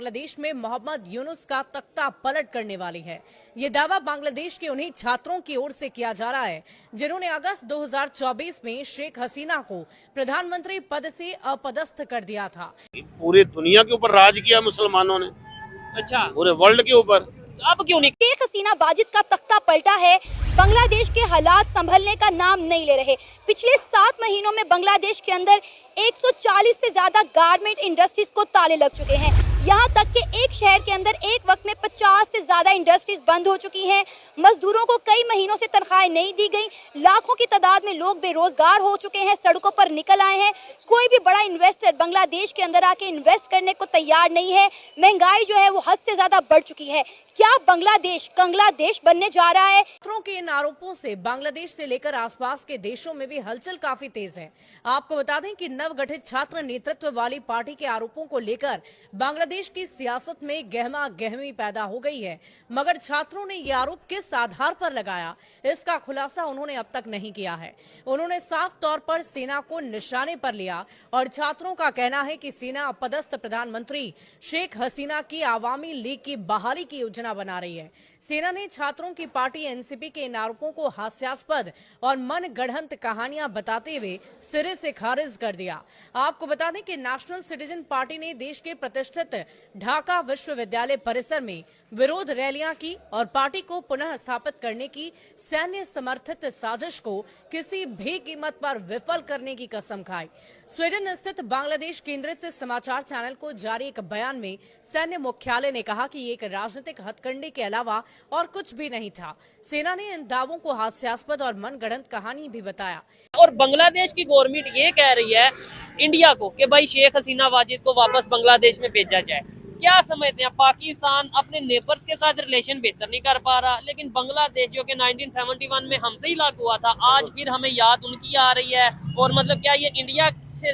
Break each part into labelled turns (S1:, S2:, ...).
S1: बांग्लादेश में मोहम्मद यूनुस का तख्ता पलट करने वाली है। ये दावा बांग्लादेश के उन्हीं छात्रों की ओर से किया जा रहा है जिन्होंने अगस्त 2024 में शेख हसीना को प्रधानमंत्री पद से अपदस्थ कर दिया था।
S2: पूरी दुनिया के ऊपर राज किया मुसलमानों ने,
S3: अच्छा
S2: पूरे वर्ल्ड के ऊपर।
S3: अब क्यों नहीं?
S4: शेख हसीना वाजिद का तख्ता पलटा है। बांग्लादेश के हालात संभलने का नाम नहीं ले रहे। पिछले 7 महीनों में बांग्लादेश के अंदर 140 से ज्यादा गारमेंट इंडस्ट्रीज को ताले लग चुके हैं। यहाँ तक कि एक शहर के अंदर एक वक्त में 50 से ज्यादा इंडस्ट्रीज बंद हो चुकी हैं। मजदूरों को कई महीनों से तनख्वाहें नहीं दी गई। लाखों की तादाद में लोग बेरोजगार हो चुके हैं, सड़कों पर निकल आए हैं। कोई भी बड़ा इन्वेस्टर बांग्लादेश के अंदर आके इन्वेस्ट करने को तैयार नहीं है। महंगाई जो है वो हद से ज्यादा बढ़ चुकी है। क्या बांग्लादेश कंगला देश बनने जा रहा है?
S1: छात्रों के इन आरोपों से बांग्लादेश से लेकर आसपास के देशों में भी हलचल काफी तेज है। आपको बता दें कि नवगठित छात्र नेतृत्व वाली पार्टी के आरोपों को लेकर बांग्लादेश की सियासत में गहमा गहमी पैदा हो गई है, मगर छात्रों ने ये आरोप किस आधार पर लगाया, इसका खुलासा उन्होंने अब तक नहीं किया है। उन्होंने साफ तौर पर सेना को निशाने पर लिया और छात्रों का कहना है कि सेना अपदस्थ प्रधानमंत्री शेख हसीना की आवामी लीग की बहाली की योजना बना रही है। सेना ने छात्रों की पार्टी एनसीपी के इन आरोपों को हास्यास्पद और मनगढ़ंत कहानियां बताते हुए सिरे से खारिज कर दिया। आपको बता दें कि नेशनल सिटीजन पार्टी ने देश के प्रतिष्ठित ढाका विश्वविद्यालय परिसर में विरोध रैलियां की और पार्टी को पुनः स्थापित करने की सैन्य समर्थित साजिश को किसी भी कीमत पर विफल करने की कसम खाई। स्वीडन स्थित बांग्लादेश केंद्रित समाचार चैनल को जारी एक बयान में सैन्य मुख्यालय ने कहा कि ये एक राजनीतिक हथकंडे के अलावा और कुछ भी नहीं था। सेना ने इन दावों को हास्यास्पद और मनगढ़ंत कहानी भी बताया।
S3: और बांग्लादेश की गवर्नमेंट ये कह रही है इंडिया को कि भाई शेख हसीना वाजिद को वापस बांग्लादेश में भेजा जाए। क्या समझते हैं? पाकिस्तान अपने नेबर्स के साथ रिलेशन बेहतर नहीं कर पा रहा, लेकिन बांग्लादेश जो कि 1971 में हमसे ही लागू हुआ था, आज फिर हमें याद उनकी आ रही है। और मतलब क्या ये इंडिया से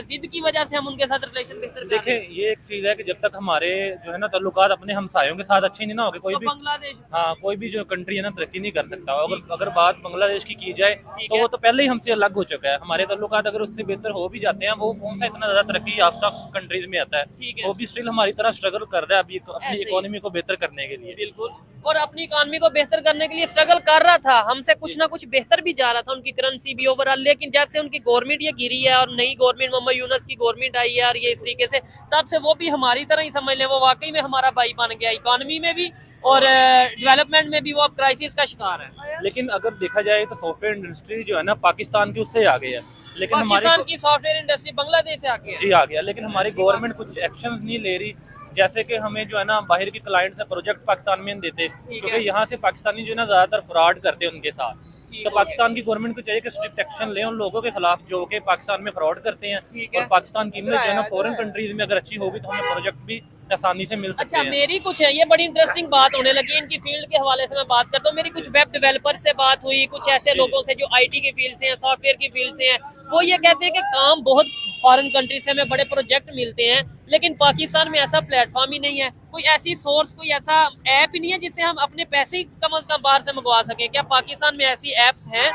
S3: जिद की वजह से हम उनके साथ रिलेशन बेहतर कर रहे हैं?
S5: देखिए, ये एक चीज है कि जब तक हमारे जो है ना ताल्लुकात अपने हमसायों के साथ अच्छे नहीं ना होंगे, कोई भी जो कंट्री है ना तरक्की नहीं कर सकता। अगर बात बांग्लादेश की जाए तो वो तो पहले ही हमसे अलग हो चुका है। हमारे ताल्लुकात अगर उससे बेहतर हो भी जाते हैं, वो कौन सा इतना ज्यादा तरक्की याफ्ता कंट्रीज में आता है, वो भी स्टिल हमारी तरह स्ट्रगल कर रहा है अभी अपनी इकोनॉमी को बेहतर करने के लिए।
S3: बिल्कुल, और अपनी इकोनॉमी को बेहतर करने के लिए स्ट्रगल कर रहा था, हमसे कुछ ना कुछ बेहतर भी जा रहा था, उनकी करेंसी भी ओवरऑल। लेकिन जब से उनकी गवर्नमेंट ये गिरी है और नई गवर्नमेंट मोहम्मद यूनुस की गवर्नमेंट आई है और ये इस तरीके से, तब से वो भी हमारी तरह ही समझ लें, वो वाकई में हमारा भाई बन गया, इकोनॉमी में भी और डेवलपमेंट में भी वो अब क्राइसिस का शिकार है।
S5: लेकिन अगर देखा जाए तो सॉफ्टवेयर इंडस्ट्री जो है ना पाकिस्तान की उससे आगे है, लेकिन
S3: पाकिस्तान की सॉफ्टवेयर इंडस्ट्री बांग्लादेश से आगे है।
S5: जी आ गया, लेकिन हमारी गवर्नमेंट कुछ एक्शन नहीं ले रही। जैसे कि हमें जो है ना बाहर के क्लाइंट से प्रोजेक्ट पाकिस्तान में देते, क्योंकि यहाँ से पाकिस्तानी जो है ना ज्यादातर फ्रॉड करते हैं उनके साथ। तो पाकिस्तान की गवर्नमेंट को चाहिए कि स्ट्रिक्ट एक्शन ले उन लोगों के खिलाफ जो कि पाकिस्तान में फ्रॉड करते हैं। और पाकिस्तान की इमेज जो है ना फॉरेन कंट्रीज में अगर अच्छी होगी तो हमें प्रोजेक्ट भी आसानी से मिल सकते हैं।
S3: अच्छा, मेरी कुछ है, ये बड़ी इंटरेस्टिंग बात होने लगी इनकी फील्ड के हवाले से मैं बात करता हूँ। मेरी कुछ वेब डेवलपर से बात हुई, कुछ ऐसे लोगों से जो आईटी की फील्ड से हैं, सॉफ्टवेयर की फील्ड से हैं। वो ये कहते हैं कि काम बहुत फॉरेन कंट्री से हमें बड़े प्रोजेक्ट मिलते हैं, लेकिन पाकिस्तान में ऐसा प्लेटफॉर्म ही नहीं है, कोई ऐसी सोर्स, कोई ऐसा ऐप ही नहीं है जिससे हम अपने पैसे ही कम से कम बाहर से मंगवा सकें। क्या पाकिस्तान में ऐसी ऐप्स हैं?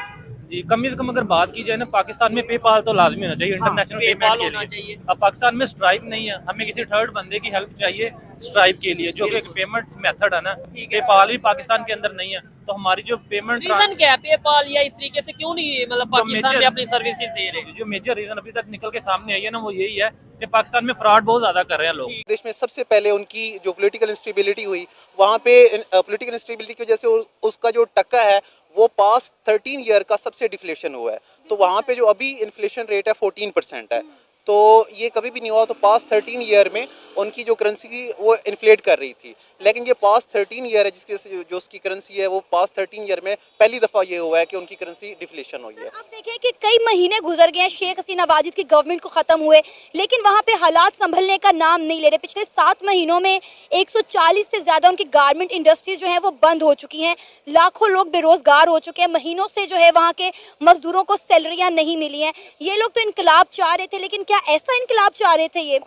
S5: जी, कम से कम अगर बात की जाए ना, पाकिस्तान में पेपाल तो लाजमी होना चाहिए इंटरनेशनल पेमेंट के लिए। अब पाकिस्तान में स्ट्राइप नहीं है, हमें किसी थर्ड बंदे की हेल्प चाहिए स्ट्राइप के लिए, जो कि एक पेमेंट मेथड है ना। पेपाल भी पाकिस्तान के अंदर नहीं है, तो हमारी जो पेमेंट
S3: रीजन क्या है? पेपाल या इस तरीके से क्यों नहीं मतलब पाकिस्तान में अपनी सर्विसेज दे रहे?
S5: जो मेजर रीजन अभी तक निकल के सामने आई है ना, वो यही है कि पाकिस्तान में फ्रॉड बहुत ज्यादा कर रहे हैं लोग।
S6: देश में सबसे पहले उनकी जो पॉलिटिकल इंस्टेबिलिटी हुई, वहाँ पे पॉलिटिकल इंस्टेबिलिटी की वजह से उसका जो टक्का है वो पास 13 ईयर का सबसे डिफ्लेशन हुआ है। तो वहाँ पे जो अभी इन्फ्लेशन रेट है 14% है, तो ये कभी भी नहीं हुआ। तो पास 13 ईयर में उनकी जो करेंसी की वो इन्फ्लेट कर रही थी, लेकिन ये पास 13 ईयर है जिसकी वजह से जो उसकी करेंसी है वो पास 13 ईयर में पहली दफ़ा ये हुआ है कि उनकी करेंसी डिफ्लेशन हुई है।
S4: आप देखें कि कई महीने गुजर गए हैं शेख हसीना वाजिद की गवर्नमेंट को खत्म हुए, लेकिन वहाँ पे हालात संभलने का नाम नहीं ले रहे। पिछले 7 महीनों में 140 से ज्यादा उनकी गारमेंट इंडस्ट्रीज जो है वो बंद हो चुकी हैं। लाखों लोग बेरोजगार हो चुके हैं। महीनों से जो है वहाँ के मजदूरों को सैलरियाँ नहीं मिली हैं। ये लोग तो इनकलाब चाह रहे थे, लेकिन क्या ऐसा इनकलाब चाह रहे थे ये?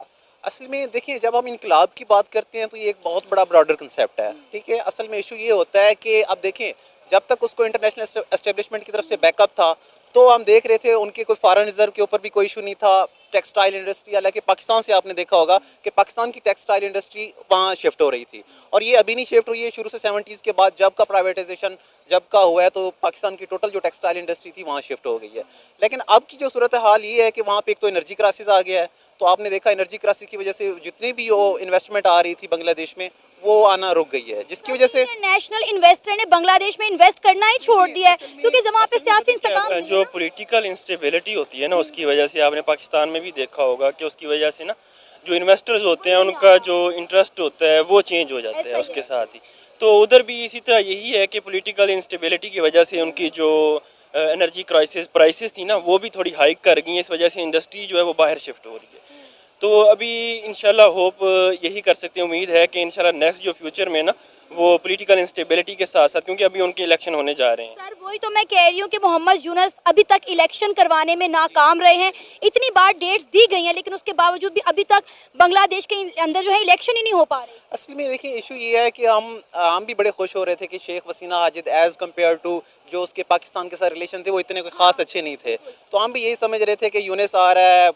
S6: असल में देखिए, जब हम इनकलाब की बात करते हैं तो ये एक बहुत बड़ा ब्रॉडर कंसेप्ट है, ठीक है। असल में इशू ये होता है कि अब देखें, जब तक उसको इंटरनेशनल एस्टेब्लिशमेंट की तरफ से बैकअप था तो हम देख रहे थे उनके कोई फॉरेन रिजर्व के ऊपर भी कोई इशू नहीं था, टेक्सटाइल इंडस्ट्री, हालांकि पाकिस्तान से आपने देखा होगा कि पाकिस्तान की टेक्सटाइल इंडस्ट्री वहाँ शिफ्ट हो रही थी, और ये अभी नहीं शिफ्ट हुई है, शुरू से 70s के बाद जब का प्राइवेटाइजेशन जब का हुआ है तो पाकिस्तान की टोटल जो टेक्सटाइल इंडस्ट्री थी वहाँ शिफ्ट हो गई है। लेकिन अब की जो सूरत हाल ये है कि वहाँ पे एक तो एनर्जी क्राइसिस आ गया है, तो आपने देखा एनर्जी क्राइसिस की वजह से जितनी भी वो इन्वेस्टमेंट आ रही थी बांग्लादेश में वो आना रुक गई है, जिसकी वजह से
S4: इंटरनेशनल इन्वेस्टर ने बांग्लादेश में इन्वेस्ट करना ही छोड़ दिया है, क्योंकि जब वहाँ पे सियासी इंतकाम नहीं है
S7: जो
S4: ना।
S7: पॉलिटिकल इंस्टेबिलिटी होती है ना, उसकी वजह से आपने पाकिस्तान में भी देखा होगा कि उसकी वजह से ना जो इन्वेस्टर्स होते हैं उनका जो इंटरेस्ट होता है वो चेंज हो जाता है उसके साथ ही। तो उधर भी इसी तरह यही है कि पॉलिटिकल इंस्टेबिलिटी की वजह से उनकी जो एनर्जी प्राइसेस थी ना वो भी थोड़ी हाइक कर गई हैं, इस वजह से इंडस्ट्री जो है वो बाहर शिफ्ट हो रही है। तो अभी इंशाल्लाह होप यही कर सकते हैं, उम्मीद है कि इंशाल्लाह नेक्स्ट जो फ्यूचर में ना वो पॉलिटिकल इंस्टेबिलिटी के साथ साथ, क्योंकि अभी उनके इलेक्शन होने जा रहे हैं।
S4: सर वही तो मैं कह रही हूँ कि मोहम्मद यूनुस अभी तक इलेक्शन करवाने में नाकाम रहे हैं, इतनी बार डेट्स दी गई हैं लेकिन उसके बावजूद भी अभी तक बांग्लादेश के अंदर जो है इलेक्शन ही नहीं हो पा रहे।
S6: असल में देखिए इशू ये है कि हम भी बड़े खुश हो रहे थे कि शेख वसीना हाजिद एज कम्पेयर टू जो उसके पाकिस्तान के साथ रिलेशन थे वो इतने कोई ख़ास अच्छे नहीं थे, तो हम भी यही समझ रहे थे कि यूनुस आ रहा है,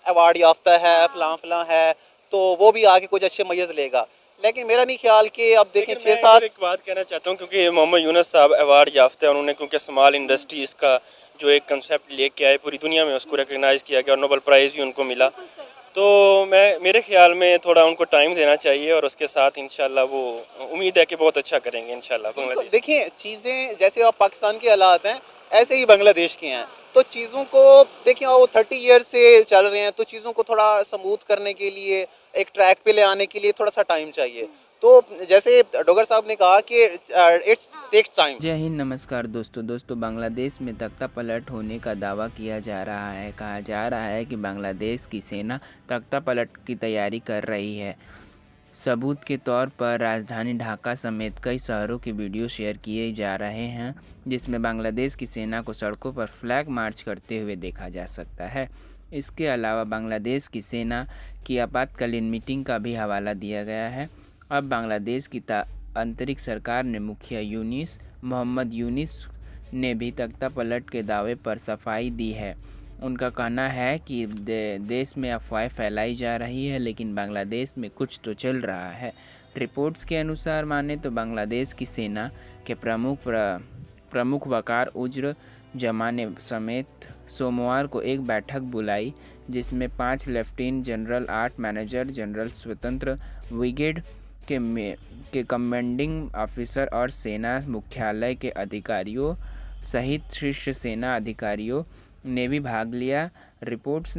S6: अवार्ड याफ्ता है, फलां है, तो वो भी आगे कुछ अच्छे मयज़ लेगा। लेकिन मेरा नहीं ख्याल कि अब देखें 6-7
S7: एक बात कहना चाहता हूँ, क्योंकि मोहम्मद यूनुस साहब अवार्ड याफ्ता है, उन्होंने क्योंकि स्मॉल इंडस्ट्रीज़ का जो एक कंसेप्ट लेके आए पूरी दुनिया में उसको रिकग्नाइज़ किया गया और नोबेल प्राइज़ भी उनको मिला। तो मेरे ख्याल में थोड़ा उनको टाइम देना चाहिए और उसके साथ इंशाल्लाह वो उम्मीद है कि बहुत अच्छा करेंगे इंशाल्लाह बांग्लादेश।
S6: देखिए चीज़ें जैसे अब पाकिस्तान के हालात हैं ऐसे ही बांग्लादेश के हैं, तो चीज़ों को देखिए वो 30 ईयर से चल रहे हैं, तो चीज़ों को थोड़ा स्मूथ करने के लिए एक ट्रैक पे ले आने के लिए थोड़ा सा टाइम चाहिए। तो जैसे डोगर साहब ने कहा कि इट्स टेक्स टाइम।
S8: जय हिंद, नमस्कार दोस्तों बांग्लादेश में तख्ता पलट होने का दावा किया जा रहा है। कहा जा रहा है कि बांग्लादेश की सेना तख्ता पलट की तैयारी कर रही है। सबूत के तौर पर राजधानी ढाका समेत कई शहरों के वीडियो शेयर किए जा रहे हैं जिसमें बांग्लादेश की सेना को सड़कों पर फ्लैग मार्च करते हुए देखा जा सकता है। इसके अलावा बांग्लादेश की सेना की आपातकालीन मीटिंग का भी हवाला दिया गया है। अब बांग्लादेश की आंतरिक सरकार ने मुखिया मोहम्मद यूनुस ने भी तख्ता पलट के दावे पर सफाई दी है। उनका कहना है कि देश में अफवाहें फैलाई जा रही है लेकिन बांग्लादेश में कुछ तो चल रहा है। रिपोर्ट्स के अनुसार माने तो बांग्लादेश की सेना के प्रमुख वकार उज्र जमा ने समेत सोमवार को एक बैठक बुलाई जिसमें 5 लेफ्टिनेंट जनरल, 8 मैनेजर जनरल, स्वतंत्र ब्रिगेड के कमांडिंग ऑफिसर और सेना मुख्यालय के अधिकारियों सहित शीर्ष सेना अधिकारियों ने भी भाग लिया। रिपोर्ट्स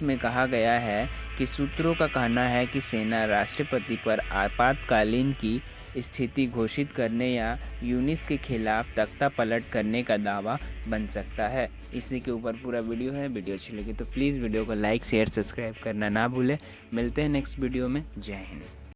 S8: में कहा गया है कि सूत्रों का कहना है कि सेना राष्ट्रपति पर आपातकालीन की स्थिति घोषित करने या यूनुस के खिलाफ तख्ता पलट करने का दावा बन सकता है। इसी के ऊपर पूरा वीडियो है। वीडियो अच्छी लगी तो प्लीज़ वीडियो को लाइक, शेयर, सब्सक्राइब करना ना भूलें। मिलते हैं नेक्स्ट वीडियो में। जय हिंद।